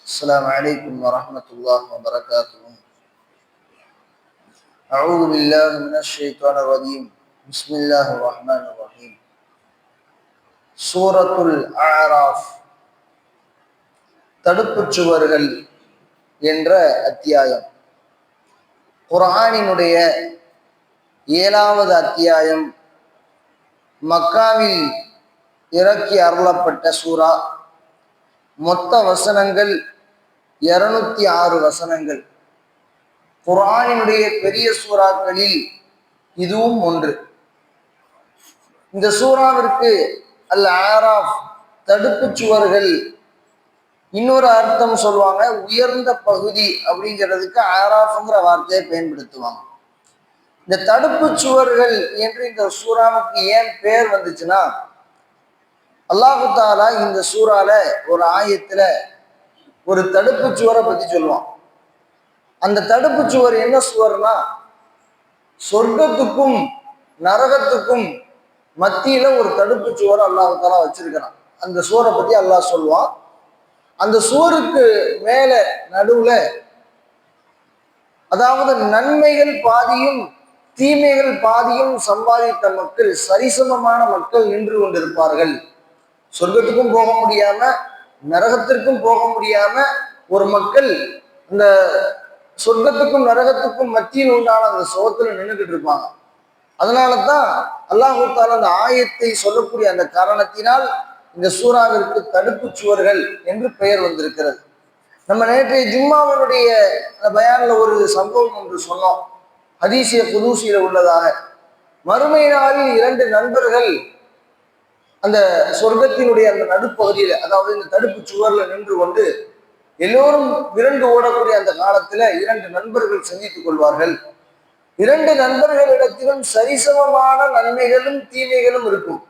السلام عليكم ورحمة الله وبركاته. أعوذ بالله من الشيطان الرجيم. بسم الله الرحمن الرحيم. சூரத்துல் அஅராஃப் தடுப்புச் சுவர்கள் என்ற அத்தியாயம். குர்ஆனினுடைய 7வது அத்தியாயம். மக்காவில் இறக்கி அருளப்பட்ட சூரா. மொத்த வசனங்கள் 206 வசனங்கள். குர்ஆனினுடைய பெரிய சூறாக்களில் இதுவும் ஒன்று. இந்த சூறாவிற்கு அல் அஅராஃப் தடுப்புச் சுவர்கள், இன்னொரு அர்த்தம் சொல்லுவாங்க உயர்ந்த பகுதி அப்படிங்கிறதுக்கு அஅராஃப்ங்கிற வார்த்தையை பயன்படுத்துவாங்க. இந்த தடுப்புச் சுவர்கள் என்று இந்த சூறாவுக்கு ஏன் பேர் வந்துச்சுன்னா, அல்லாஹு தஆலா இந்த சூறால ஒரு ஆயத்துல ஒரு தடுப்புச் சுவரை பத்தி சொல்லுவான். அந்த தடுப்புச் சுவர் என்ன சுவர்னா, சொர்க்கத்துக்கும் நரகத்துக்கும் மத்தியில ஒரு தடுப்புச் சுவர் அல்லாஹு தஆலா வச்சிருக்கிறான். அந்த சுவரை பத்தி அல்லாஹ் சொல்லுவான். அந்த சுவருக்கு மேல நடுவுல, அதாவது நன்மைகள் பாதியும் தீமைகள் பாதியும் சம்பாதித்த மக்கள், சரிசமமான மக்கள் நின்று கொண்டிருப்பார்கள். சொர்க்கத்துக்கும் போக முடியாம நரகத்திற்கும் போக முடியாம ஒரு மக்கள் இந்த சொர்க்கத்துக்கும் நரகத்துக்கும் மத்தியில் உண்டான அந்த சுவத்துல நின்றுகிட்டு இருப்பாங்க. அதனாலதான் அல்லாஹு தஆலா அந்த ஆயத்தை சொல்லக்கூடிய அந்த காரணத்தினால் இந்த சூறாவிற்கு தடுப்புச் சுவர்கள் என்று பெயர் வந்திருக்கிறது. நம்ம நேற்றைய ஜும்மாவினுடைய பயான்ல ஒரு சம்பவம் ஒன்று சொன்னோம், ஹதீஸிய குதூசியில உள்ளதாக. மறுமை நாளில் 2 நண்பர்கள் அந்த சொர்க்கத்தினுடைய அந்த நடுப்பகுதியில, அதாவது இந்த தடுப்பு சுவர்ல நின்று கொண்டு எல்லோரும் விரண்டு ஓடக்கூடிய அந்த காலத்துல 2 நண்பர்கள் சந்தித்துக் கொள்வார்கள். 2 நண்பர்களிடத்திலும் சரிசமமான நன்மைகளும் தீமைகளும் இருக்கும்.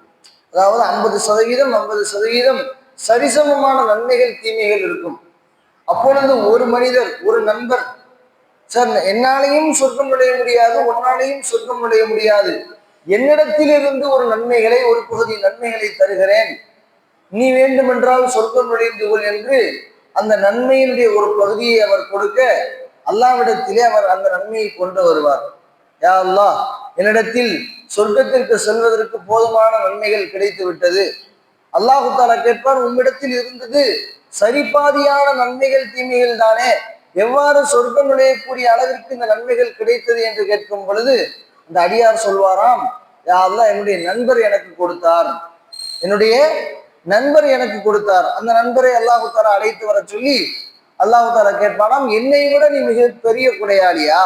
அதாவது 50% 50% சரிசமமான நன்மைகள் தீமைகள் இருக்கும். அப்பொழுது ஒரு மனிதர், ஒரு நண்பர், சார் என்னாலையும் சொர்க்கம் நுழைய முடியாது, உன்னாலையும் சொர்க்கம் நுழைய முடியாது, என்னிடத்திலிருந்து ஒரு நன்மைகளை, ஒரு பகுதி நன்மைகளை தருகிறேன், நீ வேண்டுமென்றால் சொர்க்கம் நுழைந்து கொள் என்று அந்த நன்மையினுடைய ஒரு பகுதியை அவர் கொடுக்க, அல்லாஹ்விடத்திலே அவர் அந்த நன்மையை கொண்டு வருவார். யா அல்லாஹ், என்னிடத்தில் சொர்க்கத்திற்கு செல்வதற்கு போதுமான நன்மைகள் கிடைத்து விட்டது. அல்லாஹு தஆலா கேட்பார், உம்மிடத்தில் இருந்தது சரிபாதியான நன்மைகள் தீமைகள் தானே, எவ்வாறு சொர்க்கம் நுழையக்கூடிய அளவிற்கு இந்த நன்மைகள் கிடைத்தது என்று கேட்கும் பொழுது அந்த அடியார் சொல்வாராம், யா அல்லாஹ், என்னுடைய நண்பர் எனக்கு கொடுத்தார், என்னுடைய நண்பர் எனக்கு கொடுத்தார். அந்த நண்பரை அல்லாஹு தஆலா அழைத்து வர சொல்லி அல்லாஹு தஆலா கேட்பானாம், என்னை விட நீ மிகப்பெரிய கொடையாளியா,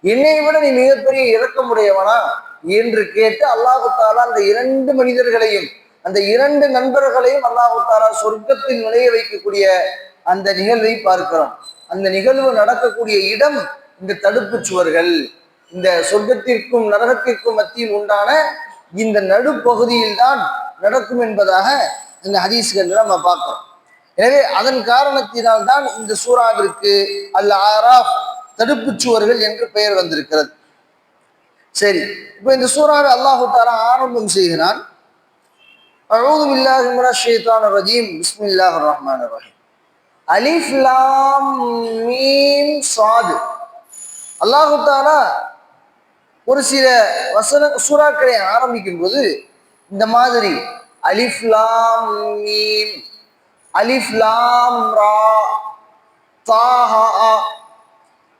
என்னை விட நீ மிகப்பெரிய இரக்கமுடையவனா என்று கேட்டு அல்லாஹு தஆலா அந்த 2 மனிதர்களையும், அந்த 2 நண்பர்களையும் அல்லாஹு தஆலா சொர்க்கத்தில் நுழைய வைக்கக்கூடிய அந்த நிகழ்வை பார்க்கிறோம். அந்த நிகழ்வு நடக்கக்கூடிய இடம் இந்த தடுப்புச் சுவர்கள், இந்த சொர்க்கத்திற்கும் நரகத்திற்கும் மத்தியில் உண்டான இந்த நடுப்பகுதியில் தான் நடக்கும் என்பதாக இந்த ஹதீஸ்கள் நம்ம பார்க்கிறோம். எனவே அதன் காரணத்தினால் தான் இந்த சூறாவிற்கு அல் அஅராஃப் தடுப்புச் சுவர்கள் என்று பெயர் வந்திருக்கிறது. சரி, இப்போ இந்த சூறாவை அல்லாஹு தஆலா ஆரம்பம் செய்கிறான். அஊது பில்லாஹி மினஷ் ஷைத்தானிர் ரஜீம். பிஸ்மில்லாஹிர் ரஹ்மானிர் ரஹீம். அலிஃப் லாம் மீம் ஸாத். அல்லாஹு தஆலா ஒரு சில சூறாக்களை ஆரம்பிக்கும் போது இந்த மாதிரி அலிஃப் லாம் மீம், அலிஃப் லாம் ரா, தாஹா,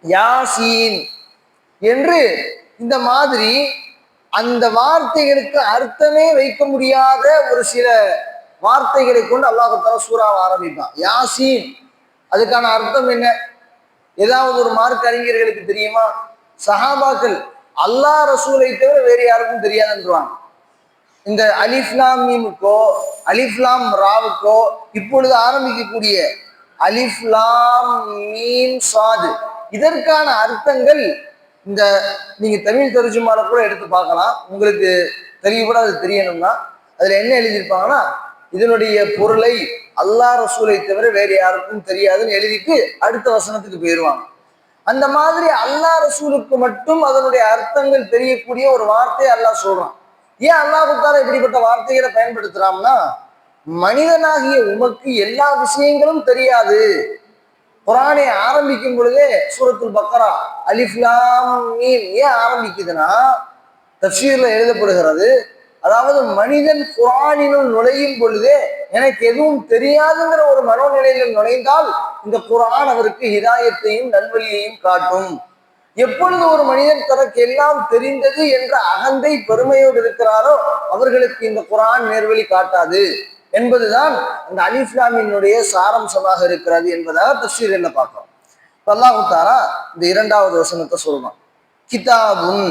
யாசீன் என்று இந்த மாதிரி அந்த வார்த்தைகளுக்கு அர்த்தமே வைக்க முடியாத ஒரு சில வார்த்தைகளை கொண்டு அல்லாஹ் தஆலா சூறாவை ஆரம்பிப்பான். யாசீன், அதுக்கான அர்த்தம் என்ன? ஏதாவது ஒரு மார்க்க அறிஞர்களுக்கு தெரியுமா? சஹாபாக்கள் அல்லாஹ் ரசூலை தவிர வேறு யாருக்கும் தெரியாதுன்றாங்க. இந்த அலிஃப் லாம் மீமுக்கோ அலிஃப் லாம் ராவுக்கோ இப்பொழுது ஆரம்பிக்கக்கூடிய அலிஃப் லாம் மீம் ஸாத், இதற்கான அர்த்தங்கள் இந்த நீங்க தமிழ் தர்ஜுமால கூட எடுத்து பார்க்கலாம். உங்களுக்கு தெளிவுபட அது தெரியணும்னா அதுல என்ன எழுதியிருப்பாங்கன்னா, இதனுடைய பொருளை அல்லாஹ் ரசூலை தவிர வேறு யாருக்கும் தெரியாதுன்னு எழுதிட்டு அடுத்த வசனத்துக்கு போயிடுவாங்க. அந்த மாதிரி அல்லாஹ் ரசூலுக்கு மட்டும் அதனுடைய அர்த்தங்கள் தெரியக்கூடிய ஒரு வார்த்தையை அல்லாஹ் சொல்றான். ஏன் அல்லாஹ் தஆலா இப்படிப்பட்ட வார்த்தைகளை பயன்படுத்துறான்னா, மனிதனாகிய உமக்கு எல்லா விஷயங்களும் தெரியாது, குரானை ஆரம்பிக்கும் பொழுதே சூரத்துல் பக்கரா அலிஃப் லாம் மீம் ஏன் ஆரம்பிக்குதுன்னா தஃசீர்ல எழுதப்படுகிறது, அதாவது மனிதன் குரானினுள் நுழையும் பொழுதே எனக்கு எதுவும் தெரியாதுங்கிற ஒரு மனோநிலையில் நுழைந்தால் இந்த குரான் அவருக்கு ஹிதாயத்தையும் நல்வழியையும் காட்டும். எப்பொழுது ஒரு மனிதன் தனக்கு எல்லாம் தெரிந்தது என்ற அகந்தை பெருமையோடு இருக்கிறாரோ அவர்களுக்கு இந்த குரான் நேர்வழி காட்டாது என்பதுதான் அந்த அலிஃப் லாமினுடைய சாரம்சமாக இருக்கிறது என்பதாக தஃசீர் என்ன பார்க்கிறோம். அல்லாஹ் தஆலா இந்த இரண்டாவது வசனத்தை சொல்றான், கிதாபுன்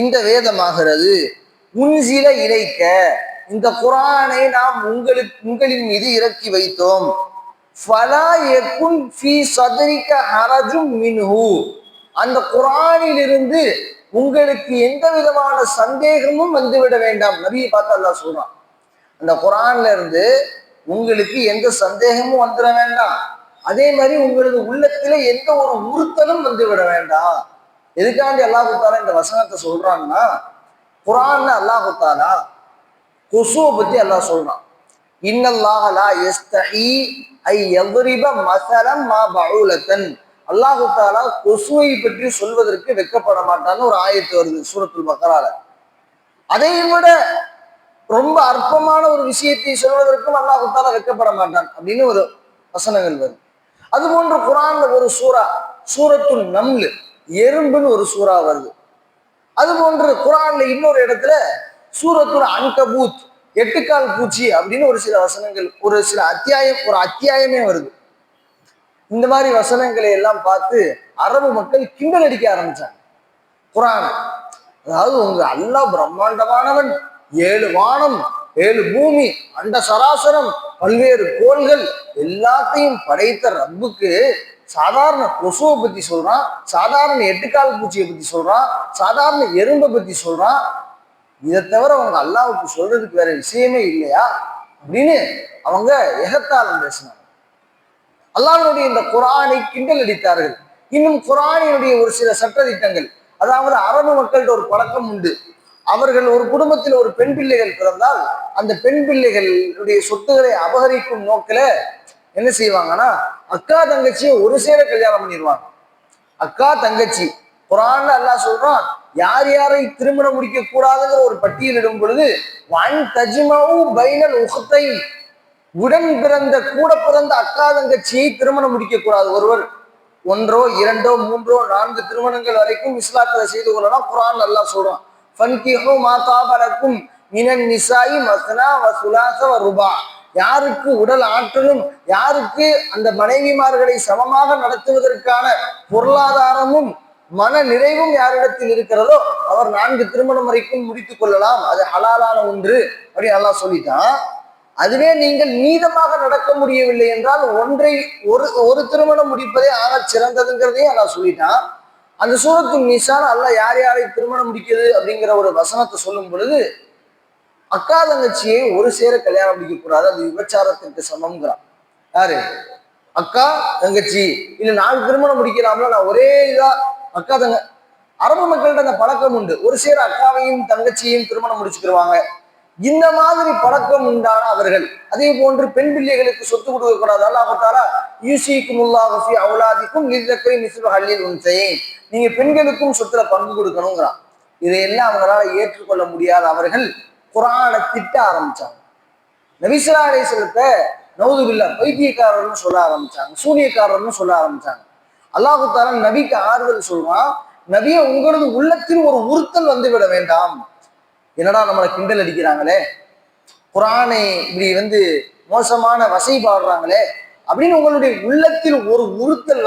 இந்த வேதமாகிறது, உன்சில இறைக்க இந்த குரானை நாம் உங்களின் மீது இறக்கி வைத்தோம், ஃபலா யகுன் ஃபீ சத்ரிக ஹரஜும் மின்ஹு அந்த குரானிலிருந்து உங்களுக்கு எந்த விதமான சந்தேகமும் வந்துவிட வேண்டாம். நபியை பார்த்து அல்லாஹ் சொல்றான், அந்த குரான்ல இருந்து உங்களுக்கு எந்த சந்தேகமும் வந்துட வேண்டாம், அதே மாதிரி உங்களது உள்ளத்துல எந்த ஒரு உறுத்தலும் வந்து விட வேண்டாம். எதுக்காண்டி அல்லாஹு தாலா இந்த வசனத்தை சொல்றான்னா, குரான்ல அல்லாஹு தாலா கொசுவை பத்தி அல்லாஹ் சொல்றான், இன்னல்லாஹ லா யஸ்தஹி ஐ யضرب மஸலம் மா பஊலத்தன். அல்லாஹு தாலா கொசுவை பற்றி சொல்வதற்கு வெட்கப்பட மாட்டான்னு ஒரு ஆயத்து வருது சூரத்துல் பக்கரால. அதை விட ரொம்ப அற்பமான ஒரு விஷயத்தை சொல்வதற்கும் அல்லாஹு தாலா வெட்கப்பட மாட்டான் அப்படின்னு ஒரு வசனங்கள் வருது. அது போன்று குரான்ல ஒரு சூரத்துல் நம்ல் எறும்புன்னு ஒரு சூறா வருது. அது போன்று குரான்ல இன்னொரு இடத்துல சூரத்துல் அன்கபூத் எட்டுக்கால் பூச்சி அப்படின்னு ஒரு சில வசனங்கள், ஒரு சில அத்தியாயமே வருது. இந்த மாதிரி வசனங்களை எல்லாம் பார்த்து அரபு மக்கள் கிண்டல் அடிக்க ஆரம்பிச்சாங்க குரான். அதாவது உங்க அல்லாஹ் பிரம்மாண்டமானவன், 7 வானம் 7 பூமி அண்ட சராசரம் பல்வேறு கோள்கள் எல்லாத்தையும் படைத்த ரப்புக்கு சாதாரண கொசுவை பத்தி சொல்றான், சாதாரண எட்டுக்கால் பூச்சியை பத்தி சொல்றான், சாதாரண எறும்பை பத்தி சொல்றான், இதை தவிர அவங்க அல்லாஹ்வுக்கு சொல்றதுக்கு வேற விஷயமே இல்லையா அப்படின்னு அவங்க எகத்தாளம் பேசினாங்க. அல்லாஹ்வுடைய இந்த குரானை கிண்டல் அடித்தார்கள். இன்னும் குரானினுடைய ஒரு சில சட்டதிட்டங்கள், அதாவது அரபு மக்கள்கிட்ட ஒரு பழக்கம் உண்டு, அவர்கள் ஒரு குடும்பத்தில் ஒரு பெண் பிள்ளைகள் பிறந்தால் அந்த பெண் பிள்ளைகளுடைய சொத்துக்களை அபகரிக்கும் நோக்கில என்ன செய்வாங்கன்னா அக்கா தங்கச்சியை ஒரு சேர கல்யாணம் பண்ணிடுவாங்க. அக்கா தங்கச்சி குரான்ல அல்லாஹ் சொல்றான், யார் யாரை திருமணம் முடிக்க கூடாதுங்கிற ஒரு பட்டியலிடும் பொழுது வன் தஜ்மஉ பைனல் உக்தைன் உடன் பிறந்த கூட பிறந்த அக்கா தங்கச்சியை திருமணம் முடிக்க கூடாது. ஒருவர் 1 2 3 4 திருமணங்கள் வரைக்கும் இஸ்லாத்துல செய்து கொள்ளலாம். குரான் அல்லாஹ் சொல்றான், ஃபன்கிஹு மா தாபலக்கும் மினன் நிசாஇ மஸ்னா வ சுலாஸ வ ருபா. யாருக்கு உடல் ஆற்றலும் யாருக்கு அந்த மனைவிமார்களை சமமாக நடத்துவதற்கான பொருளாதாரமும் மன நிறைவும் யாரிடத்தில் இருக்கிறதோ அவர் 4 திருமணம் வரைக்கும் முடித்துக் கொள்ளலாம், அது ஹலாலான ஒன்று அப்படின்னு அல்லாஹ் சொல்லிட்டான். அதுவே நீங்கள் நீதமாக நடக்க முடியவில்லை என்றால் ஒரு திருமணம் முடிப்பதே ஆக சிறந்ததுங்கிறதையும் அல்லாஹ் சொல்லிட்டான். அந்த சூரத்துல் நிசான் அல்லாஹ் யார் யாரை திருமணம் முடிக்கிறது அப்படிங்கிற ஒரு வசனத்தை சொல்லும் பொழுது அக்கா தங்கச்சியை ஒரு சேர கல்யாணம் முடிக்க கூடாது, அது விபச்சாரத்திற்கு சமம்ங்கிறான். யாரு? அக்கா தங்கச்சி இல்ல 4 திருமணம் முடிக்கிறாங்களோ, நான் ஒரே இதா அக்கா தங்க அரபு மக்கள்கிட்ட அந்த பழக்கம் உண்டு, ஒரு சேர அக்காவையும் தங்கச்சியையும் திருமணம் முடிச்சுக்கிடுவாங்க. இந்த மாதிரி பழக்கம் உண்டான அவர்கள் அதே போன்று பெண் பிள்ளைகளுக்கு சொத்து கொடுக்க கூடாது. அல்லாஹ் தஆலா யூசிக்குமுல்லாஹு ஃபீ அவுலாதிக்கும் லிஸ்ஸக்கரி மிஸ்லு ஹல்லில் உன்சையின், நீங்க பெண்களுக்கும் சொத்துல பங்கு கொடுக்கணுங்கிறான். இதையெல்லாம் அவங்களால ஏற்றுக்கொள்ள முடியாத அவர்கள் குரானை திட்ட ஆரம்பிச்சாங்க. நபி ஸல்லல்லாஹு அலைஹி வஸல்லத்தை நவுதுபில்லா பைத்தியக்காரர்னு சொல்ல ஆரம்பிச்சாங்க, சூனியக்காரர்னு சொல்ல ஆரம்பிச்சாங்க. அல்லாஹ் தஆலா நபிக்கு ஆறுதல் சொல்றான், நபியை உங்களது உள்ளத்தில் ஒரு உறுத்தல் வந்து விட வேண்டாம். என்னடா நம்மளை கிண்டல் அடிக்கிறாங்களே, குரானை இப்படி மோசமான வசை பாடுறாங்களே அப்படின்னு உங்களுடைய உள்ளத்தில் ஒரு உறுத்தல்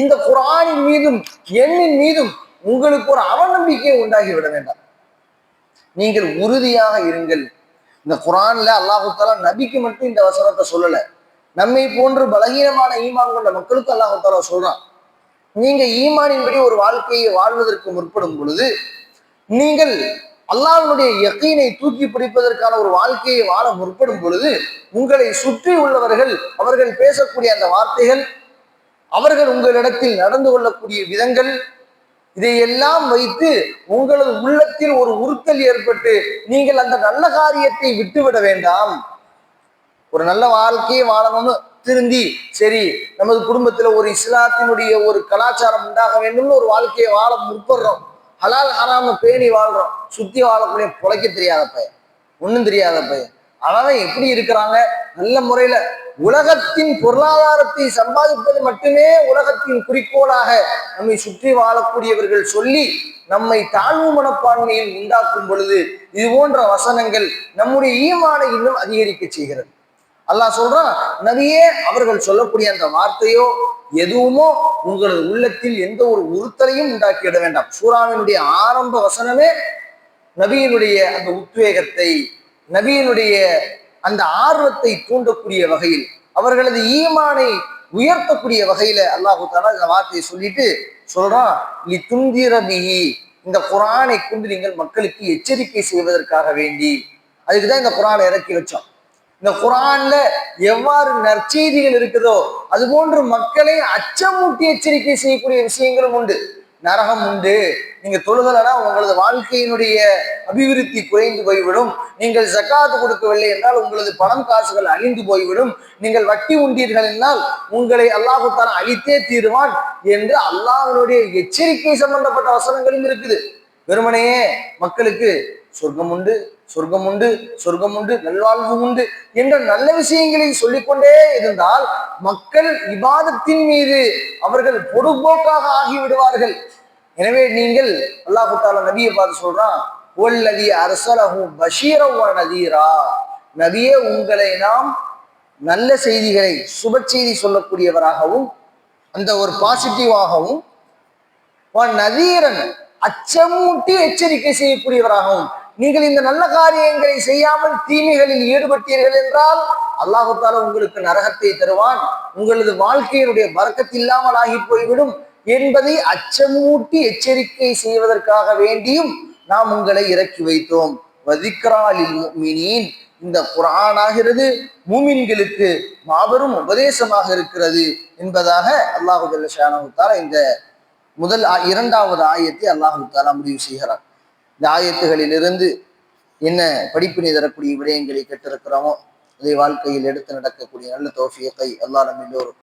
இந்த குரானின் மீதும் எண்ணின் மீதும் உங்களுக்கு ஒரு அவநம்பிக்கையை உண்டாகி விட வேண்டாம். நீங்கள் உறுதியாக இருங்கள். இந்த குரான்ல அல்லாஹ் தஆலா நபிக்கு மட்டும் இந்த வசனத்தை சொல்லல, நம்மை போன்று பலகீனமான ஈமான் கொண்ட மக்களுக்கு அல்லாஹ் தஆலா சொல்றான், நீங்க ஈமானின்படி ஒரு வாழ்க்கையை வாழ்வதற்கு முற்படும் பொழுது நீங்கள் அல்லாஹ்வுடைய யகீனை தூக்கி பிடிப்பதற்கான ஒரு வாழ்க்கையை வாழ முற்படும் பொழுது உங்களை சுற்றி உள்ளவர்கள் அவர்கள் பேசக்கூடிய அந்த வார்த்தைகள், அவர்கள் உங்களிடத்தில் நடந்து கொள்ளக்கூடிய விதங்கள், இதையெல்லாம் வைத்து உங்களது உள்ளத்தில் ஒரு உறுத்தல் ஏற்பட்டு நீங்கள் அந்த நல்ல காரியத்தை விட்டுவிட வேண்டாம். ஒரு நல்ல வாழ்க்கையை வாழணும்னு திருந்தி சரி நமது குடும்பத்துல ஒரு இஸ்லாத்தினுடைய ஒரு கலாச்சாரம் உண்டாக வேண்டும்னு ஒரு வாழ்க்கையை வாழ முற்படுறோம். ஹலால் ஹராம பேணி வாழ்றோம். சுத்தி வாழக்கூடிய பொழைக்க தெரியாத பையன், ஒண்ணும் தெரியாத பையன், அவன் எப்படி இருக்கிறாங்க? நல்ல முறையில உலகத்தின் பொருளாதாரத்தை சம்பாதிப்பது மட்டுமே உலகத்தின் குறிக்கோளாக நம்மை சுற்றி வாழக்கூடியவர்கள் சொல்லி நம்மை தாழ்வு மனப்பான்மையில் உண்டாக்கும் பொழுது இது போன்ற வசனங்கள் நம்முடைய ஈமானை இன்னும் அதிகரிக்க செய்கிறது. அல்லாஹ் சொல்றான், நபியே அவர்கள் சொல்லக்கூடிய அந்த வார்த்தையோ எதுவுமோ உங்களது உள்ளத்தில் எந்த ஒரு உறுத்தலையும் உண்டாக்கிவிட வேண்டாம். சூராவினுடைய ஆரம்ப வசனமே நபியினுடைய அந்த உத்வேகத்தை, நபியினுடைய அந்த ஆர்வத்தை தூண்டக்கூடிய வகையில், அவர்களது ஈமானை உயர்த்தக்கூடிய வகையில அல்லாஹு தஆலா இந்த வார்த்தையை சொல்லிட்டு சொல்றான், லி துந்திரபிஹி, இந்த குர்ஆனை கொண்டு நீங்கள் மக்களுக்கு எச்சரிக்கை செய்வதற்காக வேண்டி. அதுக்குதான் இந்த குர்ஆனை இறக்கி வச்சோம். இந்த குர்ஆன்ல எவ்வாறு நற்செய்திகள் இருக்குதோ அது போன்று மக்களை அச்சமூட்டி எச்சரிக்கை செய்யக்கூடிய விஷயங்களும் உண்டு. நரகம் உண்டு, நீங்க தொழுகலனா உங்களது வாழ்க்கையினுடைய அபிவிருத்தி குறைந்து போய்விடும், நீங்கள் ஜக்காத்து கொடுக்கவில்லை என்றால் உங்களது பணம் காசுகள் அழிந்து போய்விடும், நீங்கள் வட்டி உண்டீர்கள் என்றால் உங்களை அல்லாஹ் தஆலா அழித்தே தீருவான் என்று அல்லாஹ்வுடைய எச்சரிக்கை சம்பந்தப்பட்ட வசனங்களும் இருக்குது. வெறுமனையே மக்களுக்கு சொர்க்கம் உண்டு, சொர்க்கம் உண்டு, சொர்க்கம் உண்டு, நல்வாழ்வு உண்டு என்ற நல்ல விஷயங்களை சொல்லிக்கொண்டே இருந்தால் மக்கள் இபாதத்தின் மீது அவர்கள் பொடுபோக்காக ஆகிவிடுவார்கள். எனவே நீங்கள் அல்லாஹ் தஆலா நபியை பார்த்து சொல்றான், வல்லதி அர்ஸலஹு பஷீரன் வ நதீரா, நபியே உங்களை நாம் நல்ல செய்திகளை சுப செய்தி சொல்லக்கூடியவராகவும் அந்த ஒரு பாசிட்டிவாகவும், நதீரன் அச்சமூட்டி எச்சரிக்கை செய்யக்கூடியவராகவும், நீங்கள் இந்த நல்ல காரியங்களை செய்யாமல் தீமைகளில் ஈடுபட்டீர்கள் என்றால் அல்லாஹ் தஆலா உங்களுக்கு நரகத்தை தருவான், உங்களது வாழ்க்கையினுடைய பரக்கத் இல்லாமல் ஆகி போய்விடும் என்பதை அச்சமூட்டி எச்சரிக்கை செய்வதற்காக வேண்டியும் நாம் உங்களை இறக்கி வைத்தோம். வதிக்ரா லில் முஃமினீன், இந்த குர்ஆன் ஆகிறது மூமின்களுக்கு மாபெரும் உபதேசமாக இருக்கிறது என்பதாக அல்லாஹ் ஜல்ல ஷானஹு தஆலா இந்த முதல் இரண்டாவது ஆயத்தை அல்லாஹ் தஆலா முடிவு செய்கிறார். இந்த ஆயத்துகளிலிருந்து என்ன படிப்பினை தரக்கூடிய விடயங்களை கேட்டிருக்கிறோமோ அதை வாழ்க்கையில் எடுத்து நடக்கக்கூடிய நல்ல தௌஃபீகை அல்லாஹ் நம்ம எல்லோரும்